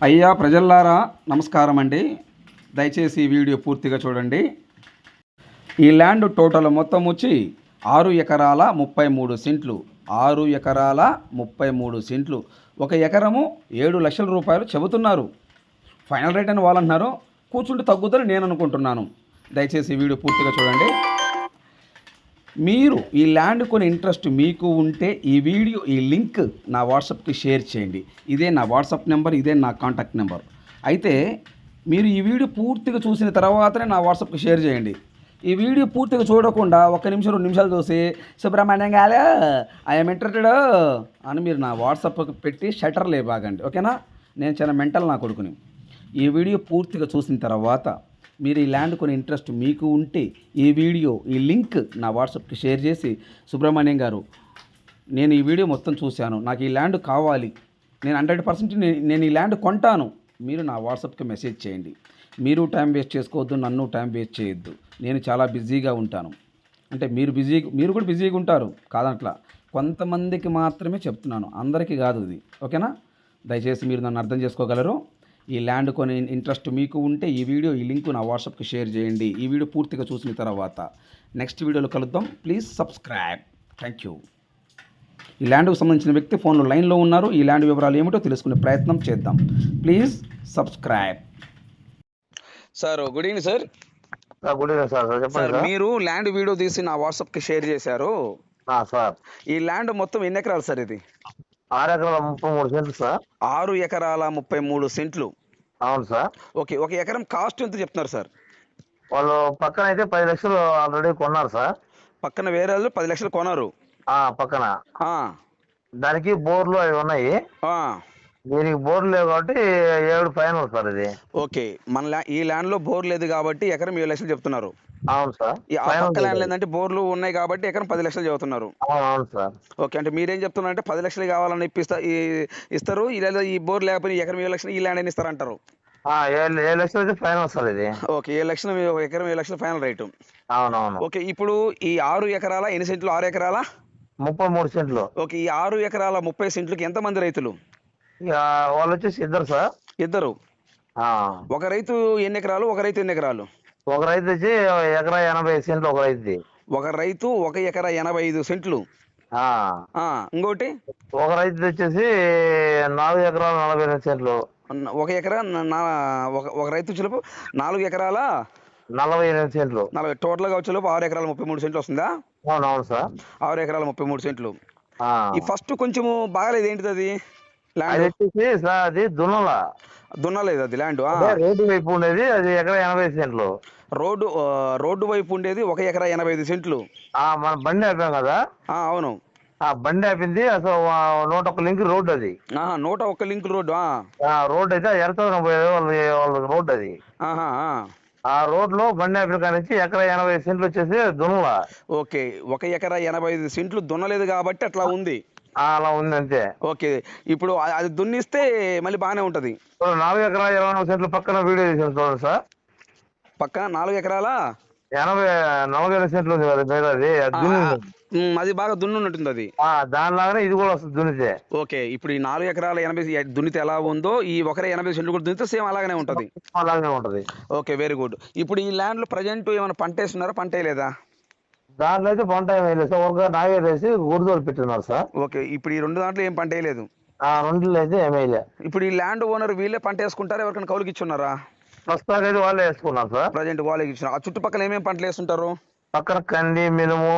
అయ్యా ప్రజల్లారా నమస్కారం అండి. దయచేసి ఈ వీడియో పూర్తిగా చూడండి. ఈ ల్యాండ్ టోటల్ మొత్తం వచ్చి 6 ఎకరాల 33 సెంట్లు. 6 ఎకరాల 33 సెంట్లు. ఒక ఎకరము 7 లక్షల రూపాయలు చెబుతున్నారు. ఫైనల్ రేట్ అని వాళ్ళు అంటున్నారు. కూర్చుంటే తగ్గుతుందని నేను అనుకుంటున్నాను. దయచేసి ఈ వీడియో పూర్తిగా చూడండి. మీరు ఈ ల్యాండ్ కొని ఇంట్రెస్ట్ మీకు ఉంటే ఈ లింక్ నా వాట్సాప్కి షేర్ చేయండి. ఇదే నా వాట్సాప్ నెంబర్, ఇదే నా కాంటాక్ట్ నెంబర్. అయితే మీరు ఈ వీడియో పూర్తిగా చూసిన తర్వాతనే నా వాట్సాప్కి షేర్ చేయండి. ఈ వీడియో పూర్తిగా చూడకుండా 1 నిమిషం 2 నిమిషాలు చూసి సుబ్రహ్మణ్యం గారు ఐఎమ్ ఇంట్రెస్టెడ్ అని మీరు నా వాట్సాప్కి పెట్టి షటర్ లేబాగండి. ఓకేనా? నేను చాలా మెంటల్ నా కొడుకుని. ఈ వీడియో పూర్తిగా చూసిన తర్వాత మీరు ఈ ల్యాండ్ కొని ఇంట్రెస్ట్ మీకు ఉంటే ఈ లింక్ నా వాట్సాప్కి షేర్ చేసి, సుబ్రహ్మణ్యం గారు నేను ఈ వీడియో మొత్తం చూశాను, నాకు ఈ ల్యాండ్ కావాలి, నేను 100% నేను ఈ ల్యాండ్ కొంటాను, మీరు నా వాట్సాప్కి మెసేజ్ చేయండి. మీరు టైం వేస్ట్ చేసుకోవద్దు, నన్ను టైం వేస్ట్ చేయొద్దు. నేను చాలా బిజీగా ఉంటాను. అంటే మీరు కూడా బిజీగా ఉంటారు కాదట్లా. కొంతమందికి మాత్రమే చెప్తున్నాను, అందరికీ కాదు ఇది. ఓకేనా? దయచేసి మీరు నన్ను అర్థం చేసుకోగలరు. ఈ ల్యాండ్ కొని ఇంట్రెస్ట్ మీకు ఉంటే ఈ లింక్ నా వాట్సాప్కి షేర్ చేయండి. ఈ వీడియో పూర్తిగా చూసిన తర్వాత నెక్స్ట్ వీడియోలో కలుద్దాం. Please subscribe. Thank you. ఈ ల్యాండ్కు సంబంధించిన వ్యక్తి ఫోన్లో లైన్లో ఉన్నారు. ఈ ల్యాండ్ వివరాలు ఏమిటో తెలుసుకునే ప్రయత్నం చేద్దాం. Please subscribe. Sir good evening sir. Good evening sir. చెప్పండి సార్, సార్. మీరు ల్యాండ్ వీడియో తీసి నా వాట్సాప్కి షేర్ చేశారు. సార్, ఈ ల్యాండ్ మొత్తం ఎన్ని ఎకరాలు సార్? ఇది 6 ఎకరాల 33 సెంట్లు సార్. 6 ఎకరాల 33 సెంట్లు. అవును సార్. ఓకే, ఒక ఎకరం కాస్ట్ ఎంత చెప్తున్నారు సార్? వాళ్ళు పక్కన అయితే 10 లక్షలు ఆల్రెడీ కొన్నారు సార్. పక్కన వేరే వాళ్ళు 10 లక్షలు కొన్నారు. పక్కన ఆ, దానికి బోర్లు అవి ఉన్నాయి. ఆ. దీనికి బోర్లు లేవు కాబట్టి 7 ఫైనల్ సార్ ఇది. ఓకే, ఈ ల్యాండ్ లో బోర్ లేదు కాబట్టి ఎకరం 7 లక్షలు చెప్తున్నారు. అవును సార్. ఆ పక్క ల్యాండ్ ఏంటంటే బోర్లు ఉన్నాయి కాబట్టి ఎకరం 10 లక్షలు చెబుతున్నారు. అవును సార్. ఓకే, అంటే మీరేం చెప్తున్నారు అంటే 10 లక్షలు కావాలని ఇస్తారు. లేదా ఈ బోర్ లేకపోతే ఎకరం 7 లక్షలు ఈ ల్యాండ్ అని ఇస్తారంటారు. 7 లక్షలు అయితే ఫైనల్ సార్ ఇది. ఓకే, 7 లక్షలు ఎకరం 7 లక్షలు ఫైనల్ రేటు. అవునవును. ఓకే, ఇప్పుడు ఈ 6 ఎకరాల ఎన్ని సెంట్లు? 6 ఎకరాల 33 సెంట్లు. ఓకే, ఈ 6 ఎకరాల 30 సెంట్లకి ఎంతమంది రైతులు? ఇక వాళ్ళు వచ్చేసి ఇద్దరు సార్. ఇద్దరు. ఆ, ఒక రైతు ఎన్ని ఎకరాలు? ఒక రైతు ఎన్ని ఎకరాలు? ఒక రైతు వచ్చి ఎకరా 85 సెంట్లు ఒక రైతుది. ఒక రైతు 1 ఎకరా 85 సెంట్లు. ఇంకోటి ఒక రైతు వచ్చేసి 4 ఎకరాల 48 సెంట్లు. 1 ఎకరా ఒక రైతు వచ్చేలోపు 4 ఎకరాల 48 సెంట్లు. 40 టోటల్గా వచ్చేలోపు 6 ఎకరాల 33 సెంట్లు వస్తుందా? అవునవును సార్. 6 ఎకరాల 33 సెంట్లు. ఆ, ఈ ఫస్ట్ కొంచెము బాగాలేదు, ఏంటిది అది? అది ల్యాండ్ వచ్చేసి సార్ అది దున్నల దున్నలేదు అది ల్యాండ్. రోడ్డు వైపు ఉండేది. అది ఎకరా 80 సెంట్లు. రోడ్డు వైపు ఉండేది 1 ఎకరా 85 సెంట్లు. మన బండి ఆపాం కదా, అవును. ఆ బండి ఆపింది అసలు 101 లింక్ రోడ్డు అది. 101 లింక్ రోడ్డు. రోడ్డు అయితే ఎరతోన పోయేది వాళ్ళ రోడ్డు అది. ఆ రోడ్ లో బండి ఆపిన కానించి ఎకరా 80 సెంట్లు వచ్చేసి దున్నల. ఓకే, 1 ఎకరా 85 సెంట్లు దున్నలేదు కాబట్టి అట్లా ఉంది. అలా ఉంది అంతే. ఓకే, ఇప్పుడు అది దున్నిస్తే మళ్ళీ బాగానే ఉంటది. 4 ఎకరా 24 సెంట్లు పక్కన వీడియో తీసాను చూడండి సార్. పక్కన 4 ఎకరాల 40 సెంట్లు ఉంది కదా మీద, అది బాగా దున్నున్నట్టుంది అది. దానిలాగానే ఇది కూడా వస్తుంది దున్నితే. ఓకే, ఇప్పుడు ఈ 4 ఎకరాల 80 దున్నితే ఎలా ఉందో ఈ 1 80 సెంట్లు కూడా దున్నితే సేమ్ అలాగనే ఉంటది. అలాగే ఉంటది. Okay, very good. ఇప్పుడు ఈ ల్యాండ్ లో ప్రజెంట్ ఏమైనా పంట వేస్తున్నారా? పంట వేయలేదా? దాంట్లో అయితే పంట ఏమీ లేదు సార్. ఒక నాగేరు వేసి గుడిదోలు పెట్టినారు సార్. ఓకే, ఇప్పుడు ఈ 2 దాంట్లో ఏం పంట వేయలేదు. 2 అయితే ఏమీ లేదు. ఇప్పుడు ఈ ల్యాండ్ ఓనర్ వీళ్ళే పంట వేసుకుంటారా? ఎవరికైనా కౌలుకి ఇచ్చున్నారా? ప్రస్తుతానికి అయితే వాళ్ళే వేసుకున్నారు సార్. ప్రజెంట్ వాళ్ళకి ఇచ్చిన. ఆ చుట్టుపక్కల ఏమేమి పంటలు వేస్తుంటారు? పక్కన కంది, మినుము,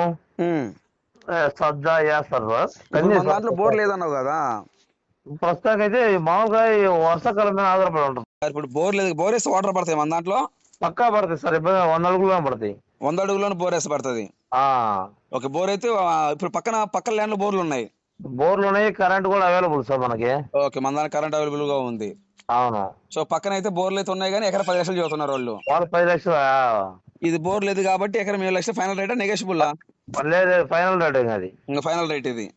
సజ్జ వేస్తారు సార్. మన దాంట్లో బోర్ లేదన్నావు కదా. ప్రస్తుతానికి అయితే మామూలుగా వర్షాకాలం మీద ఆధారపడి ఉంటుంది. ఇప్పుడు బోర్ లేదు. బోర్ వేస్తే వాటర్ పడతాయి మన దాంట్లో? పక్కా పడతాయి సార్. 100 అడుగుల్లో పడతాయి. 100 అడుగులను బోర్ వేస్తే పడుతుంది. ఓకే, బోర్ అయితే ఇప్పుడు పక్కన ల్యాండ్ లో బోర్లు ఉన్నాయి. బోర్లు ఉన్నాయి, కరెంట్ కూడా అవైలబుల్ సార్ మనకి. ఓకే, మన దానికి కరెంట్ అవైలబుల్ గా ఉంది. అవును. సో పక్కన అయితే బోర్లు అయితే ఉన్నాయి కానీ ఎకరా 10 లక్షలు చదువుతున్నారు వాళ్ళు. 10 లక్షలు. ఇది బోర్ లేదు కాబట్టి ఎకరం 7 లక్షలు ఫైనల్ రేట్. నెగోషియబుల్ లేదు, ఫైనల్ రేట్ అది. ఇంకా ఫైనల్ రేట్ ఇది.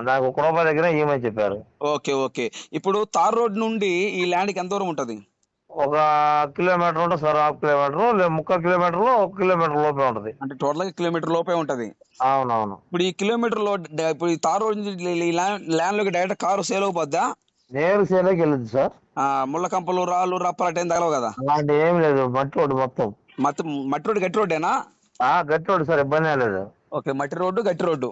నాకు 1 రూపాయి దగ్గర ఏమని చెప్పారు. Okay, okay. ఇప్పుడు తార్ రోడ్ నుండి ఈ ల్యాండ్ కి ఎంత దూరం ఉంటది? 1 కిలోమీటర్ ఉంటుంది సార్. 1/2 కిలోమీటర్ లేదా 3/4 కిలోమీటర్, 1 కిలోమీటర్ లోపే ఉంటది. అంటే టోటల్ గా కిలోమీటర్ లోపే ఉంటది. అవునవును. ఇప్పుడు ఈ కిలోమీటర్ లో ఇప్పుడు ఈ తార్ రోడ్ నుంచి ల్యాండ్ లోకి డైరెక్ట్ కారు సేల్ అయిపోద్దా? నేరు సేలోకి వెళ్ళదు సార్. ముళ్ళ కంపలు రాళ్ళు రప్పలు అటు ఏం తగలవు కదా? అలాంటి ఏం లేదు, మట్టి రోడ్డు మొత్తం. మట్టి రోడ్డు గట్టి రోడ్డేనా? గట్టి రోడ్డు సార్, ఇబ్బంది ఏం లేదు. ఓకే, మట్టి రోడ్డు గట్టి రోడ్డు.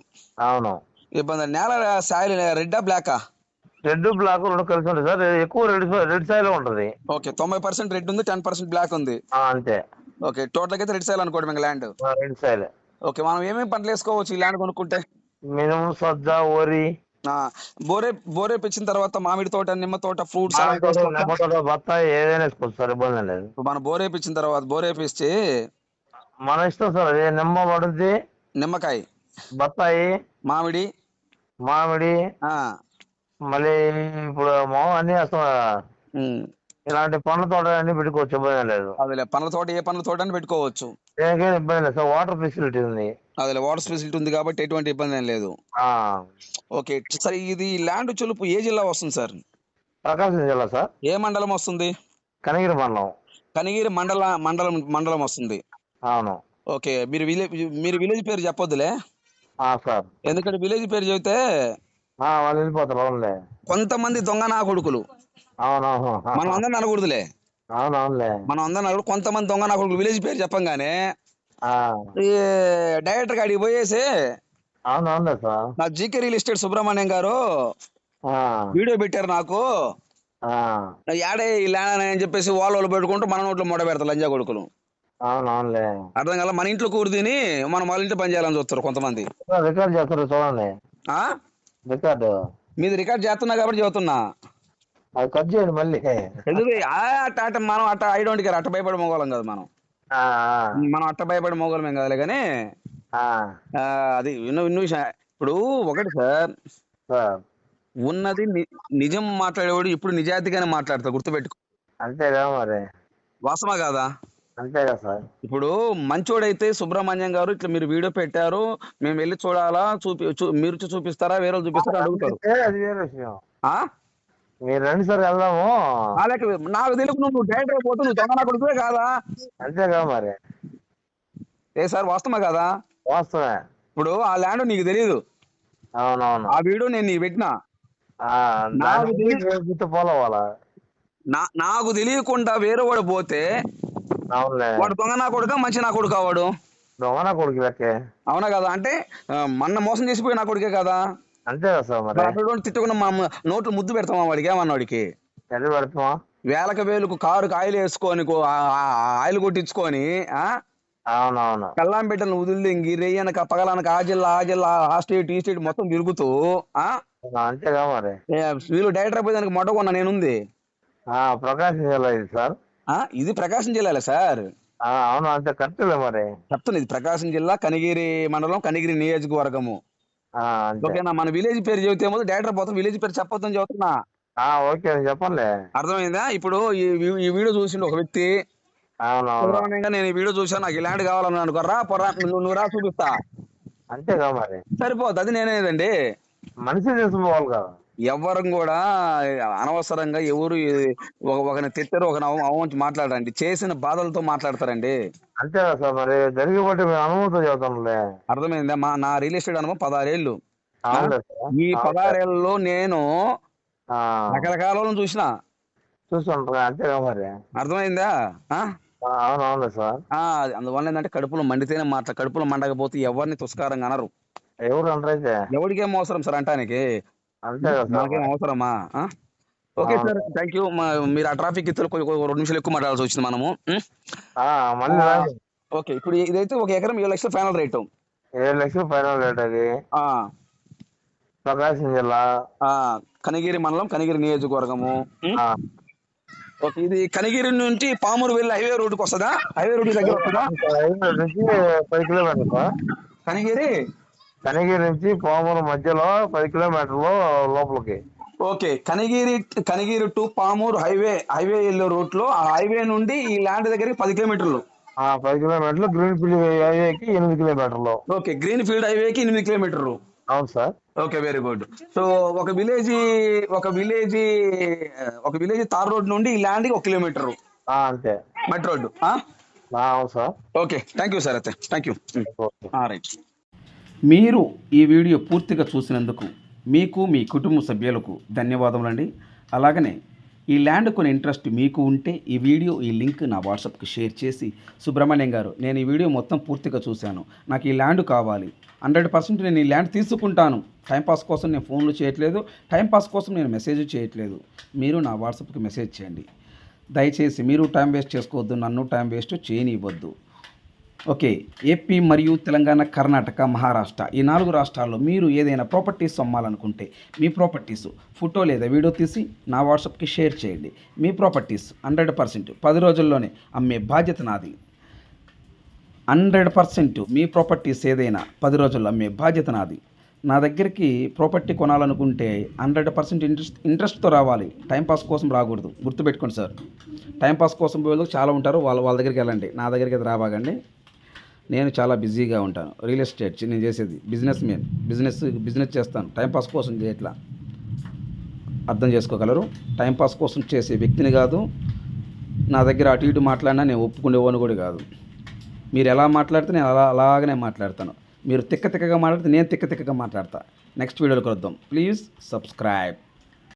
అవును. ఇబ్బంది. నేల సాయిల్ రెడ్డా బ్లాకా? రెడ్ బ్లాక్ రెండు కలిసి ఉంటుంది సార్. ఎక్కువ రెడ్ సాయిల్ ఉంటుంది. ఓకే, 90% రెడ్ ఉంది, 10% బ్లాక్ ఉంది. అంతే. ఓకే, టోటల్ అయితే రెడ్ సాయిల్ అనుకోండి మీకు ల్యాండ్. Red soil. ఓకే, మనం ఏమేమి పంటలు వేసుకోవచ్చు ఈ ల్యాండ్ కొనుక్కుంటే? మినుము, సజ్జ, వరి. బోరే పిచ్చిన తర్వాత మామిడి తోట, నిమ్మ తోట, ఫ్రూట్స్ నిమ్మ తోట, బత్తాయి ఏదైనా వేసుకోవచ్చు సార్, ఇబ్బంది లేదు. మనం బోరే పిచ్చిన తర్వాత బోరేపిచ్చి మన ఇష్టం సార్. అదే నిమ్మ పడుద్ది, నిమ్మకాయ, బత్తాయి, మామిడి మళ్ళీ ఇప్పుడు అన్ని వేస్తాం. ఇలాంటి పండ్ల తోట అన్ని పెట్టుకోవచ్చు, ఇబ్బంది లేదు. అదే పండ్ల తోట, ఏ పండ్ల తోట అని పెట్టుకోవచ్చు, దేనికైనా ఇబ్బంది లేదు సార్. వాటర్ ఫెసిలిటీ ఉంది. అదే వాటర్ ఫెసిలిటీ ఉంది కాబట్టి ఎటువంటి ఇబ్బంది ఏం లేదు. ఓకే, సరే ఇది ల్యాండ్ చెలుపు ఏ జిల్లా వస్తుంది సార్? ప్రకాశం జిల్లా సార్. ఏ మండలం వస్తుంది? కనిగిరి మండలం. కనిగిరి మండలం వస్తుంది. అవును. ఓకే, మీరు విలేజ్ పేరు చెప్పొద్దులే సార్, ఎందుకంటే విలేజ్ పేరు చెబితే వాళ్ళు వెళ్ళిపోతారు. అవునులే. కొంతమంది దొంగ నా కొడుకులు, అవునవును, మనం అందరం అనకూడదులే. అవునవునులే. మనం అందరం అనకూడదు. కొంతమంది దొంగ నా కొడుకులు విలేజ్ పేరు చెప్పంగానే ఈ డైరెక్టర్ గాడికి పోయేసి, అవునవునులే సార్, నా జీకే రియల్ ఎస్టేట్ సుబ్రహ్మణ్యం గారు వీడియో పెట్టారు నాకు, యాడే ఈ ల్యాండ్ అని చెప్పేసి వాళ్ళు పెట్టుకుంటూ మన నోట్లో మూడ పెడతారు లంజా కొడుకులు. అవునవునులే. అర్థం కదా? మన ఇంట్లో కూడి తిని మనం వాళ్ళ ఇంట్లో పని చేయాలని చూస్తారు కొంతమంది. రికార్డ్ చేస్తారు చూడండి. రికార్డు మీది రికార్డ్ చేస్తున్నా కాబట్టి చెబుతున్నా. అది కట్ చేయండి మళ్ళీ. ఎందుకు అట్ట మనం అట్ట ఐ డోంట్ కేర్, అట్ట భయపడి మోగోళం కదా మనం. మనం అట్ట భయపడి మోగోళం ఏం కాదులే కానీ అది ఇన్ని విషయం. ఇప్పుడు ఒకటి సార్, ఉన్నది నిజం మాట్లాడేవాడు ఇప్పుడు నిజాయితీగానే మాట్లాడతాడు, గుర్తుపెట్టుకో. అంతేగా మరి. వాస్తవా కాదా? అంతేగా సార్. ఇప్పుడు మంచోడైతే సుబ్రహ్మణ్యం గారు ఇట్లా మీరు వీడియో పెట్టారు, మేము వెళ్ళి చూడాలా, మీరు చూపిస్తారా, వేరే వాళ్ళు చూపిస్తారా అడుగుతారు. అది వేరే విషయం. మీరు రండి సార్, వెళ్దాము. నాకు తెలుసు నువ్వు డైరెక్టర్ పోతూ నువ్వు దొంగ నా కొడుకువే కాదా? అంతేగా మరి. ఏ సార్, వాస్తవా కాదా? వాస్తవే. ఇప్పుడు ఆ ల్యాండ్ నీకు తెలియదు. అవునవును. ఆ వీడియో నేను నీకు పెట్టినా, నాకు తెలియకుండా వేరే వాడు పోతే వాడు దొంగ నా కొడుక, మంచి నా కొడుక? వాడు దొంగ నా కొడుకు లెక్కే. అవునా కదా? అంటే మొన్న మోసం చేసిపోయి నా కొడుకే కదా? అంతే కదా సార్. మరి అటువంటి తిట్టుకున్న మా నోట్లు ముద్దు పెడతామా వాడికి? ఏమన్నా వాడికి పెడతామా? వేలకు వేలుకు కారుకు ఆయిల్ వేసుకొని ఆయిల్ కొట్టించుకొని అవునవును, కల్లాం బిడ్డలను వదిలింగి రెయ్యనక పగలనక ఆ జిల్లా ఆ స్టేట్ ఈ స్టేట్ మొత్తం తిరుగుతూ అంతేగా మరి. వీళ్ళు డైరెక్టర్ పోయేదానికి మొట్టకొన్న నేనుంది. ప్రకాశం జిల్లా ఇది సార్. ఇది ప్రకాశం జిల్లాలే సార్. అవును, అంతే కరెక్ట్లే మరి. చెప్తున్నా, ఇది ప్రకాశం జిల్లా, కనిగిరి మండలం, కనిగిరి నియోజకవర్గము. ఓకేనా? మన విలేజ్ పేరు చెబితే ముందు డైరెక్టర్ పోతాం, విలేజ్ పేరు చెప్పొద్దని చెబుతున్నా. ఓకే, చెప్పండి. అర్థమైందా? ఇప్పుడు ఈ వీడియో చూసిండు ఒక వ్యక్తి, నేను ఈ వీడియో చూసాను, నాకు ఇలాంటి కావాలని అనుకోరా, నువ్వు రా చూపిస్తా. అంతేగా మరి. సరిపోద్ది. అది నేనేదండి, మనిషి చేసుకోవాలి కదా. ఎవరు కూడా అనవసరంగా ఎవరు ఒకరిని తిట్టారు, ఒక అవమంచి మాట్లాడండి, చేసిన బాధలతో మాట్లాడతారండి. అంతే కదా సార్. మరి జరిగి బట్టి మేము అనుభూతి చెబుతాంలే. అర్థమైందా? నా రియల్ ఎస్టేట్ అనుభవం 16 ఏళ్ళు. ఈ 16 ఏళ్ళలో నేను రకరకాల చూసినా. చూస్తుంటా. అంతేగా మరి. అర్థమైందా? అవునవును సార్. అందువల్ల ఏంటంటే కడుపులో మండితేనే కడుపులో మండకపోతే ఎవరిని తుస్కారంగా అనరు. ఎవరు అనరైతే ఎవరికేం అవసరం సార్ అంటానికి? అంతే కదా, మనకేం అవసరమా? Okay sir, thank you. మీరు ఆ ట్రాఫిక్ ఇతరులు 2 నిమిషాలు ఎక్కువ మాట్లాడాల్సి వచ్చింది మనము. ఓకే, ఇప్పుడు ఇదైతే 1 ఎకరం 7 లక్షలు ఫైనల్ రేటు. 7 లక్షలు ఫైనల్ రేట్. అది ప్రకాశం జిల్లా, కనిగిరి మండలం, కనిగిరి నియోజకవర్గము. ఓకే, ఇది కనిగిరి నుంచి పామూరు వెళ్ళి హైవే రోడ్డుకి వస్తుందా? హైవే రోడ్డు దగ్గర వస్తుందా? 10 కిలోమీటర్లు. కనిగిరి నుంచి పామూరు మధ్యలో 10 కిలోమీటర్లు లోపలికి. Okay, Kanigiri to Pamuru highway వెళ్ళే రూట్ లో, ఆ హైవే నుండి ఈ ల్యాండ్ దగ్గరికి 10 కిలోమీటర్లు. 10 కిలోమీటర్లు. గ్రీన్ ఫీల్డ్ హైవేకి 8 కిలోమీటర్లు. ఓకే, గ్రీన్ ఫీల్డ్ హైవేకి 8 కిలోమీటర్లు. అవును sir. Okay, very good. So ఒక విలేజ్ తార్ రోడ్ నుండి ఈ ల్యాండ్ కి 1 కిలోమీటర్ అంతే, మట్టి రోడ్డు. అవును sir. Okay, thank you sir. అయితే థ్యాంక్ యూ. రైట్. మీరు ఈ వీడియో పూర్తిగా చూసినందుకు మీకు మీ కుటుంబ సభ్యులకు ధన్యవాదములండి. అలాగనే ఈ ల్యాండ్ కొని ఇంట్రెస్ట్ మీకు ఉంటే ఈ వీడియో ఈ లింక్ నా వాట్సాప్కి షేర్ చేసి, సుబ్రహ్మణ్యం గారు నేను ఈ వీడియో మొత్తం పూర్తిగా చూశాను, నాకు ఈ ల్యాండ్ కావాలి, 100% నేను ఈ ల్యాండ్ తీసుకుంటాను, టైంపాస్ కోసం నేను ఫోన్లు చేయట్లేదు, టైంపాస్ కోసం నేను మెసేజ్ చేయట్లేదు, మీరు నా వాట్సాప్కి మెసేజ్ చేయండి. దయచేసి మీరు టైం వేస్ట్ చేసుకోవద్దు, నన్ను టైం వేస్ట్ చేయనివ్వద్దు. ఓకే, ఏపీ మరియు తెలంగాణ, కర్ణాటక, మహారాష్ట్ర ఈ 4 రాష్ట్రాల్లో మీరు ఏదైనా ప్రాపర్టీస్ అమ్మాలనుకుంటే మీ ప్రాపర్టీస్ ఫోటో లేదా వీడియో తీసి నా వాట్సాప్కి షేర్ చేయండి. మీ ప్రాపర్టీస్ 100% 10 రోజుల్లోనే అమ్మే బాధ్యత నాది. 100% మీ ప్రాపర్టీస్ ఏదైనా 10 రోజుల్లో అమ్మే బాధ్యత నాది. నా దగ్గరికి ప్రాపర్టీ కొనాలనుకుంటే 100% ఇంట్రెస్ట్తో రావాలి, టైంపాస్ కోసం రాకూడదు. గుర్తుపెట్టుకోండి సార్, టైంపాస్ కోసం పోయేందుకు చాలా ఉంటారు, వాళ్ళ దగ్గరికి వెళ్ళండి, నా దగ్గరికి అది రాబాగండి. నేను చాలా బిజీగా ఉంటాను, రియల్ ఎస్టేట్ నేను చేసేది, బిజినెస్ చేస్తాను, టైంపాస్ కోసం చేయట్లా, అర్థం చేసుకోగలరు. టైంపాస్ కోసం చేసే వ్యక్తిని కాదు, నా దగ్గర అటు ఇటు మాట్లాడినా నేను ఒప్పుకునేవాను కూడా కాదు. మీరు ఎలా మాట్లాడితే నేను అలాగనే మాట్లాడతాను, మీరు తిక్కగా మాట్లాడితే నేను తిక్కగా మాట్లాడతా. నెక్స్ట్ వీడియోలో కలుద్దాం. Please subscribe.